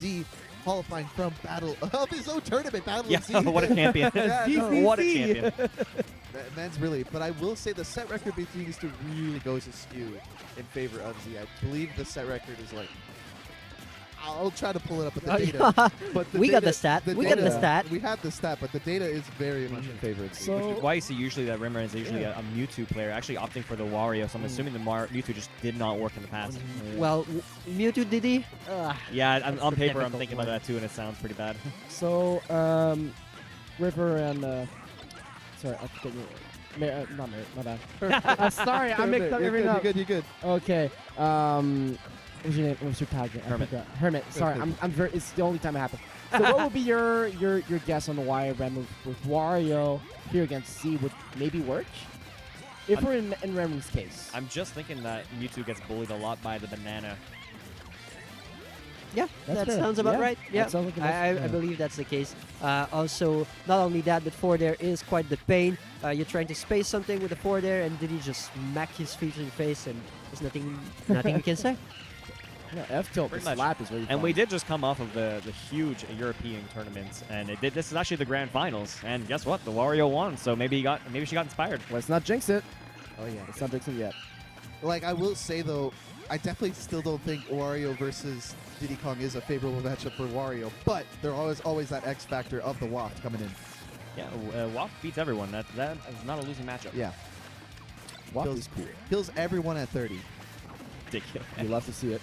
Z qualifying from Battle of his own tournament, Battle Yeah, of Z. what a champion. Yeah, no, What a champion. that man's really, but I will say the set record between these two really goes askew in favor of Z. I believe the set record is like, I'll try to pull it up with the data. But We got the stat. We got the stat. We have the stat, but the data is very much in favor of Z. Which is why you see usually that Remrin is usually a Mewtwo player, actually opting for the Wario. So I'm assuming the Mewtwo just did not work in the past. Well, Mewtwo Diddy. Yeah, That's on the paper I'm difficult thinking one. about that too, and it sounds pretty bad. So, River and sorry, I forget your not Mary, my bad. Sorry, I mixed up everything up. You're good. Okay. What's your name? What's your tag? Hermit. Hermit. Sorry, I'm very. It's the only time it happens. So, what would be your guess on why Remrin with Wario here against Z would maybe work? If we're in Remrin's case. I'm just thinking that Mewtwo gets bullied a lot by the banana. Yeah, That's that fair. sounds about Yeah, right. that Yeah, sounds like I yeah. believe that's the case. Also, not only that, but forward air is quite the pain. You're trying to space something with the forward air, and Diddy just smack his feet in the face, and there's nothing we can say. Yeah, F tilt, the Pretty much. slap is really And fun. we did just come off of the huge European tournament, and this is actually the grand finals. And guess what? The Wario won, so maybe she got inspired. Let's not jinx it. Oh yeah, let's not jinx it yet. Like, I will say, though, I definitely still don't think Wario versus Diddy Kong is a favorable matchup for Wario, but there always that X factor of the waft coming in. Yeah, Waft beats everyone. That is not a losing matchup. Yeah. Waft Kills- is cool. Kills everyone at 30. Ridiculous. You love to see it.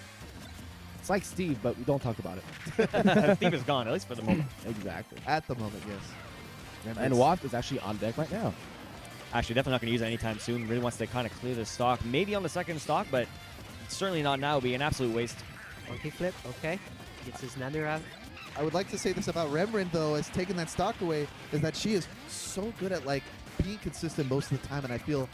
It's like Steve, but we don't talk about it. Steve is gone, at least for the moment. Exactly. At the moment, yes. And Waft is actually on deck right now. Actually, definitely not going to use it anytime soon. Really wants to kind of clear the stock. Maybe on the second stock, but certainly not now. It would be an absolute waste. Monkey flip, okay. Gets his Nander out. I would like to say this about Remrin, though, as taking that stock away, is that she is so good at, like, being consistent most of the time, and I feel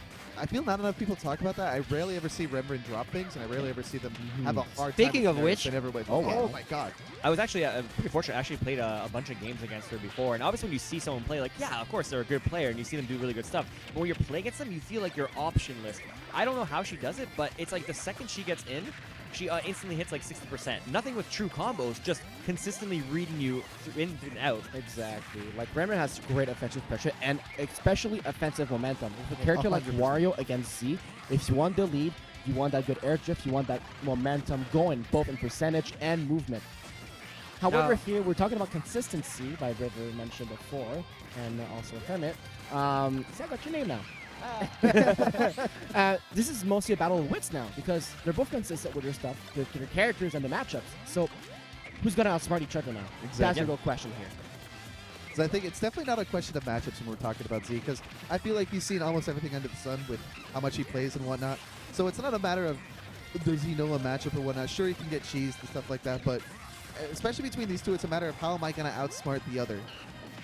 not enough people talk about that. I rarely ever see Remrin drop things, and I rarely ever see them have a hard Speaking time. of which- Oh, my God. I was actually pretty fortunate. I actually played a bunch of games against her before, and obviously when you see someone play, like, yeah, of course they're a good player, and you see them do really good stuff. But when you're playing against them, you feel like you're optionless. I don't know how she does it, but it's like the second she gets in, she instantly hits like 60%. Nothing with true combos, just consistently reading you in and out. Exactly. Like, Remrin has great offensive pressure and especially offensive momentum. With a character like 100%. Wario against Z, if you want the lead, you want that good air drift, you want that momentum going, both in percentage and movement. However, here we're talking about consistency, by River mentioned before, and also Hermit. See, I got your name now. This is mostly a battle of wits now because they're both consistent with their stuff, their characters, and the matchups. So, who's gonna outsmart each other now? That's Exactly. the real question here. So I think it's definitely not a question of matchups when we're talking about Z, because I feel like he's seen almost everything under the sun with how much he plays and whatnot. So it's not a matter of does he know a matchup or whatnot. Sure, he can get cheesed and stuff like that, but especially between these two, it's a matter of how am I going to outsmart the other.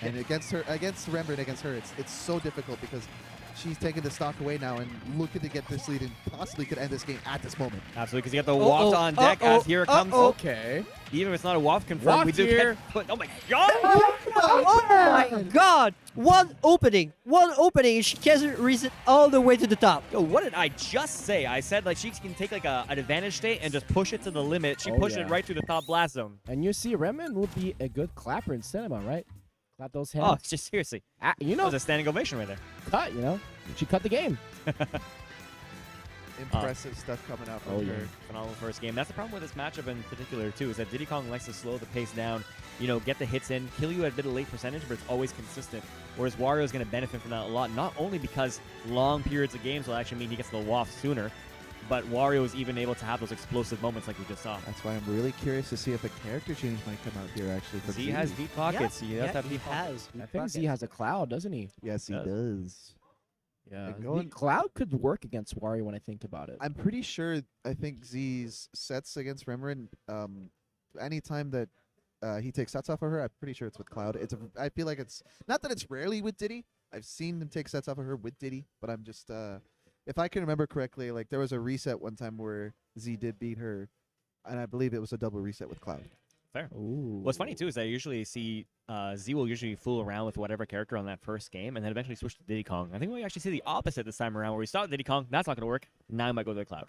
And against Remrin, against her, it's so difficult because she's taking the stock away now and looking to get this lead and possibly could end this game at this moment. Absolutely, because you got the waft on deck as here it comes. Okay. Even if it's not a waft confirmed, we Waft do here. get. But, oh my god! Oh my God! One opening, and she can't reset all the way to the top. Yo, what did I just say? I said like she can take like an advantage state and just push it to the limit. She Oh, pushed yeah. it right through the top blast zone. And you see, Remrin would be a good clapper in cinema, right? Clap those hands. Oh, it's just seriously. You That know, was a standing ovation right there. cut, you know? She cut the game. Impressive stuff coming out from Oh, yeah. her. Phenomenal first game. That's the problem with this matchup in particular, too, is that Diddy Kong likes to slow the pace down, you know, get the hits in, kill you at a bit of late percentage, but it's always consistent. Whereas Wario is going to benefit from that a lot, not only because long periods of games will actually mean he gets the waft sooner, but Wario is even able to have those explosive moments like we just saw. That's why I'm really curious to see if a character change might come out here, actually. For Z has deep pockets. You have to have he deep pockets. has. I think Z has a cloud, doesn't he? Yes, he Does. does. Yeah. And going- The cloud could work against Wario when I think about it. I'm pretty sure. I think Z's sets against Remrin. Anytime that he takes sets off of her, I'm pretty sure it's with Cloud. I feel like it's not that it's rarely with Diddy. I've seen him take sets off of her with Diddy, but I'm just if I can remember correctly, like there was a reset one time where Z did beat her, and I believe it was a double reset with Cloud. Fair. Ooh. What's funny, too, is I usually see Z will usually fool around with whatever character on that first game and then eventually switch to Diddy Kong. I think we actually see the opposite this time around where we start with Diddy Kong. That's not going to work. Now he might go to the Cloud.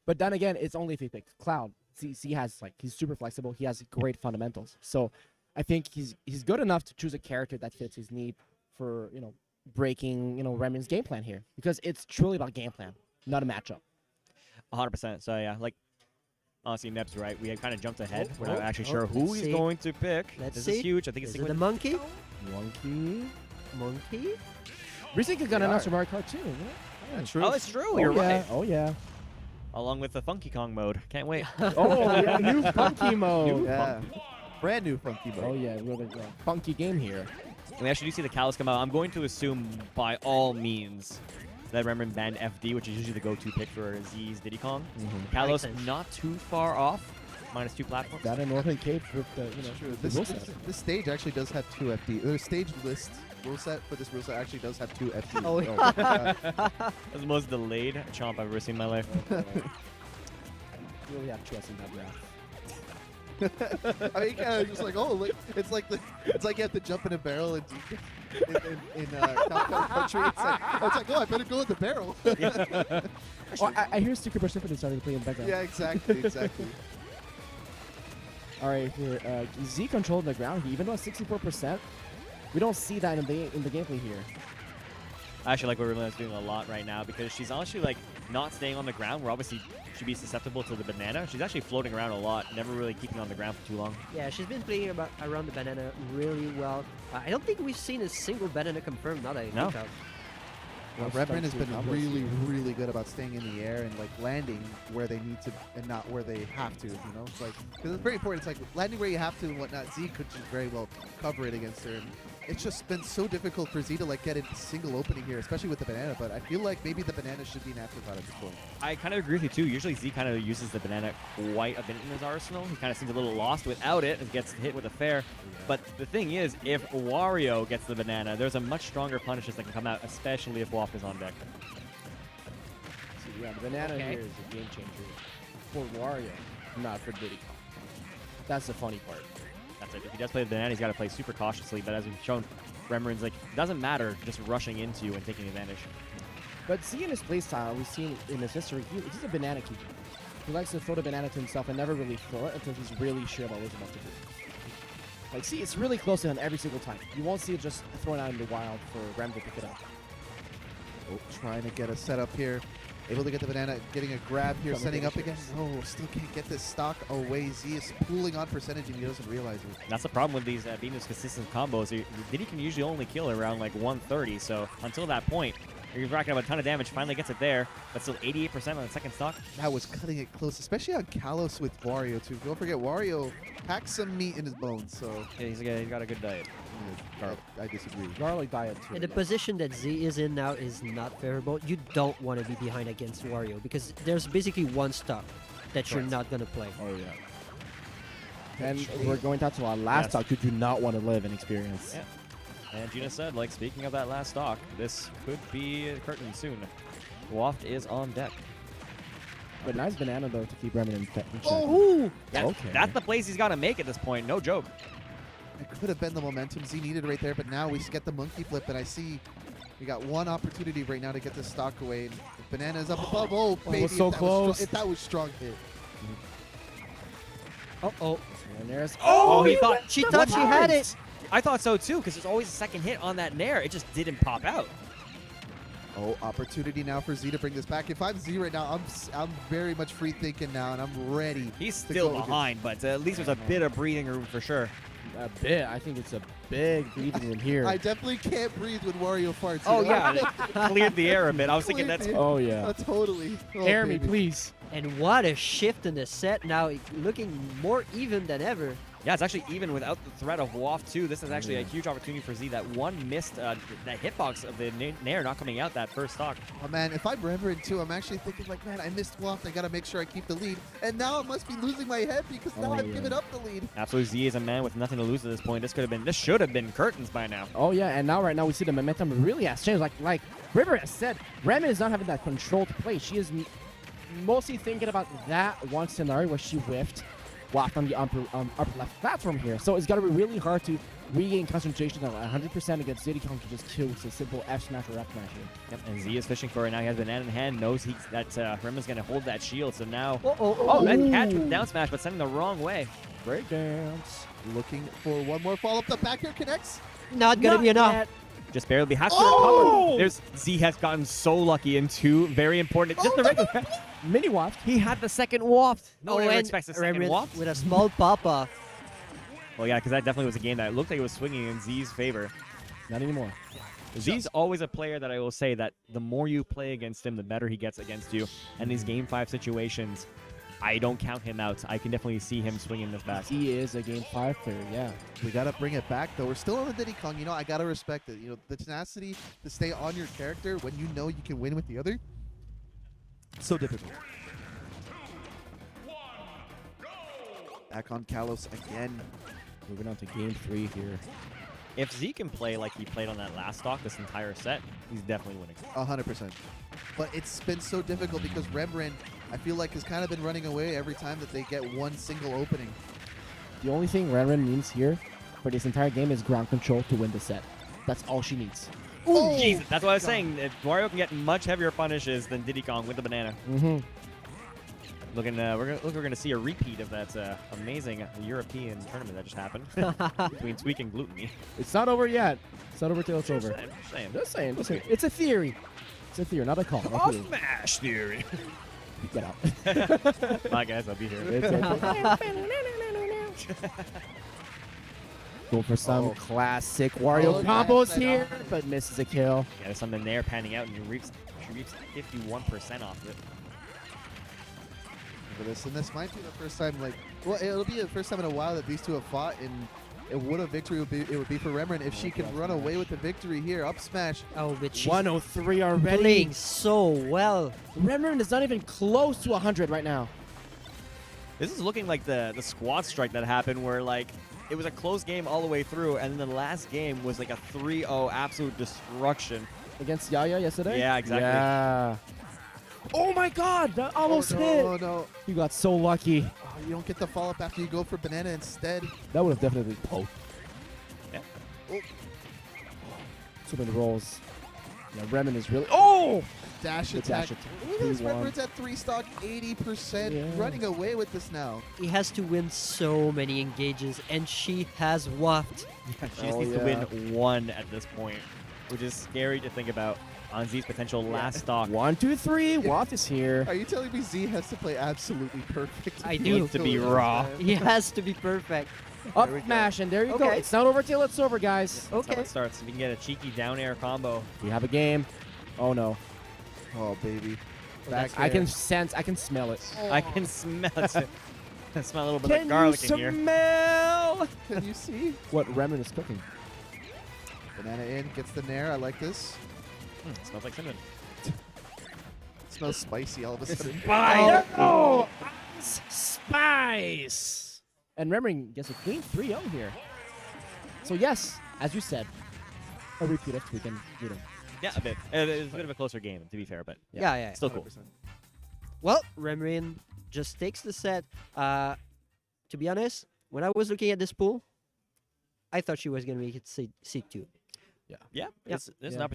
But then again, it's only if he picks Cloud. Z has he's super flexible. He has great fundamentals. So I think he's good enough to choose a character that fits his need for breaking Remrin's game plan here, because it's truly about game plan, not a matchup. 100%. So yeah, honestly, Neb's right. We had kind of jumped ahead. We're not actually oh, sure who let's he's see. going to pick. Let's This see. is huge. I think it's Is it the monkey? Monkey? Recently got They announced are. for Mario Kart 2. That's true. Oh, it's true. Oh You're yeah. right. Oh yeah. Along with the Funky Kong mode. Can't wait. Oh yeah. New funky mode. Yeah. Brand new funky mode. Oh yeah. Really funky game here. We actually do see the Callus come out. I'm going to assume by all means that Remrin banned FD, which is usually the go-to pick for Z's Diddy Kong. Kalos Makes sense. not too far off, -2 platforms. That in Northern Cape with the True. the rule set. This stage actually does have 2 FD. The stage list rule set for this rule set actually does have 2 FD. Oh, That's the most delayed chomp I've ever seen in my life. Really have trust in that draft. I mean, yeah, just like, oh, look, it's like you have to jump in a barrel in South Country. It's like, oh, I better go in the barrel. Oh, I hear Secret Precipitate starting to play in the background. Yeah, exactly. All right, here Z controlled the ground. Even though it's 64%, we don't see that in the gameplay here. I actually like what Remrin's doing a lot right now, because she's actually not staying on the ground, where obviously she'd be susceptible to the banana. She's actually floating around a lot, never really keeping on the ground for too long. Yeah, she's been playing around the banana really well. I don't think we've seen a single banana confirmed, now that I No. think of. Remrin has been really, really good about staying in the air and landing where they need to and not where they have to. It's because it's very important. It's landing where you have to and whatnot. Z could just very well cover it against her. And it's just been so difficult for Z to get a single opening here, especially with the banana. But I feel like maybe the banana should be an afterthought at this point. I kind of agree with you too. Usually Z kind of uses the banana quite a bit in his arsenal. He kind of seems a little lost without it and gets hit with a fair. But the thing is, if Wario gets the banana, there's a much stronger punishes that can come out, especially if Waft is on deck. So, yeah, the banana Okay. here is a game changer for Wario, not for Diddy Kong. That's the funny part. That's it. If he does play the banana, he's got to play super cautiously. But as we've shown, Remrin's it doesn't matter just rushing into you and taking advantage. But see, in his playstyle, we've seen in his history, he's a banana keeper. He likes to throw the banana to himself and never really throw it until he's really sure about what he's about to do. See, it's really close to him every single time. You won't see it just thrown out in the wild for Rem to pick it up. Oh, trying to get a setup here. Able to get the banana, getting a grab here, Coming setting in up again. No, still can't get this stock away. Z is pulling on percentage and he doesn't realize it. That's the problem with these being those consistent combos. Diddy can usually only kill around 130. So until that point, you're racking up a ton of damage. Finally gets it there, but still 88% on the second stock. That was cutting it close, especially on Kalos with Wario too. Don't forget, Wario packs some meat in his bones, so Yeah, he's got a good diet. I disagree. Garlic diet too. And the position that Z is in now is not favorable. You don't want to be behind against Wario, because there's basically one stock that you're Correct. not going to play. Oh yeah. And we're going down to our last Yes. talk. You do not want to live and experience. Yeah. And Gina said, speaking of that last stock, this could be a curtain soon. Waft is on deck. But nice banana though to keep Remrin in check. Oh! Okay. That's the place he's got to make at this point. No joke. It could have been the momentum Z needed right there, but now we get the monkey flip, and I see we got one opportunity right now to get this stock away. And the banana is up above. Oh, baby. was so if that close. If that was strong hit. Uh-oh. And there's Oh, he thought She thought she had it! I thought so too, because there's always a second hit on that nair. It just didn't pop out. Oh, opportunity now for Z to bring this back. If I'm Z right now, I'm very much free thinking now, and I'm ready. He's to still go against- behind, but at least there's a bit of breathing room for sure. a bit. I think it's a big breathing room here. I definitely can't breathe when Wario farts. Oh, you know? yeah. It cleared the air a bit. I was thinking Cleared that's... the- Oh yeah. Totally. Oh, Air me, baby. please. And what a shift in the set now, looking more even than ever. Yeah, it's actually even without the threat of Waft too. This is actually a huge opportunity for Z. That one missed, that hitbox of the nair not coming out that first stock. Oh man, if I'm Remrin too, I'm actually thinking man, I missed Waft. I gotta make sure I keep the lead. And now I must be losing my head because now Oh, I've yeah. given up the lead. Absolutely, Z is a man with nothing to lose at this point. This should have been curtains by now. Oh yeah, and now right now we see the momentum really has changed. Like River has said, Remrin is not having that controlled play. She is mostly thinking about that one scenario where she whiffed Waft on the upper left platform here. So it's got to be really hard to regain concentration at 100% against Diddy Kong to just kill with a simple F smash or F smash here. Yep, and Z is fishing for it now. He has banana in hand, knows that Remrin's going to hold that shield. So now, and catch with the down smash, but sending the wrong way. Breakdance. Looking for one more follow-up. The back here connects. Not gonna be enough. yet. Just barely has to recover. There's Z has gotten so lucky in two very important. Just the regular. Mini waft. He had the second waft. No one ever and expects a second Remrin waft. with a small pop-off. Well, yeah, because that definitely was a game that looked like it was swinging in Z's favor. Not anymore. Z's always a player that I will say that the more you play against him, the better he gets against you. And these Game 5 situations, I don't count him out. I can definitely see him swinging this bat. He is a Game 5 player, yeah. We got to bring it back, though. We're still on the Diddy Kong. You know, I got to respect it. You know, the tenacity to stay on your character when you know you can win with the other. So difficult. Back on Kalos again. Moving on to Game 3 here. If Z can play like he played on that last stock this entire set, he's definitely winning. 100%. But it's been so difficult because Remrin, I feel like, has kind of been running away every time that they get one single opening. The only thing Remrin needs here for this entire game is ground control to win the set. That's all she needs. Oh, Jesus, that's what I was saying. If Wario can get much heavier punishes than Diddy Kong with the banana. Mm-hmm. We're gonna see a repeat of that amazing European tournament that just happened between Tweak and Glutamy. It's not over yet. It's not over till it's over. Just saying. Just saying. Just saying. It's a theory. It's a theory, not a call. Not Off theory. smash theory. Get out. Bye guys, I'll be here. Go for some Oh. classic Wario Oh, combos nice. here, but misses a kill. Yeah, there's something there panning out, and she reaps 51% off it. For this, and this might be the first time, like, well, it'll be the first time in a while that these two have fought, and what a victory it would be for Remrin if she can run away with the victory here. Up smash. Oh, but she's 103 already. playing so well. Remrin is not even close to 100 right now. This is looking like the squad strike that happened where, like, it was a close game all the way through, and then the last game was like a 3-0 absolute destruction. Against Yaya yesterday? Yeah, exactly. Yeah. Oh my god, that almost hit. Oh, no. You got so lucky. Oh, you don't get the follow-up after you go for banana instead. That would have definitely poked. Yeah. Oh. So many rolls. Yeah, Remrin is really. Oh! Dash The attack. dash attack. Look at this. 3-1. Remrin's at 3 stock, 80%. Yeah. Running away with this now. He has to win so many engages, and she has waft. She just Oh, needs to yeah. win one at this point, which is scary to think about on Z's potential last stock. 1, 2, 3. Waft is here. Are you telling me Z has to play absolutely perfect? I do. Needs to be raw. He has to be perfect. Up There we go. smash, and there you go. Okay. It's not over till it's over, guys. That's how Okay. it starts. If you can get a cheeky down air combo. We have a game. Oh no. Oh, baby. That's Back I air. can sense, I can smell it. I can smell it. I smell a little bit Can of garlic you in here. smell Can you see? what Remrin is cooking? Banana in, gets the nair. I like this. Smells like cinnamon. Smells spicy all of a sudden. Oh, spice! And Remrin gets a clean 3-0 here. So yes, as you said, a repeat of Tweak and Noodle. Yeah, a bit. It's a bit of a closer game, to be fair, but Yeah. still cool. 100%. Well, Remrin just takes the set. To be honest, when I was looking at this pool, I thought she was going to make it seed 2. Yeah, there's an Yeah. opportunity.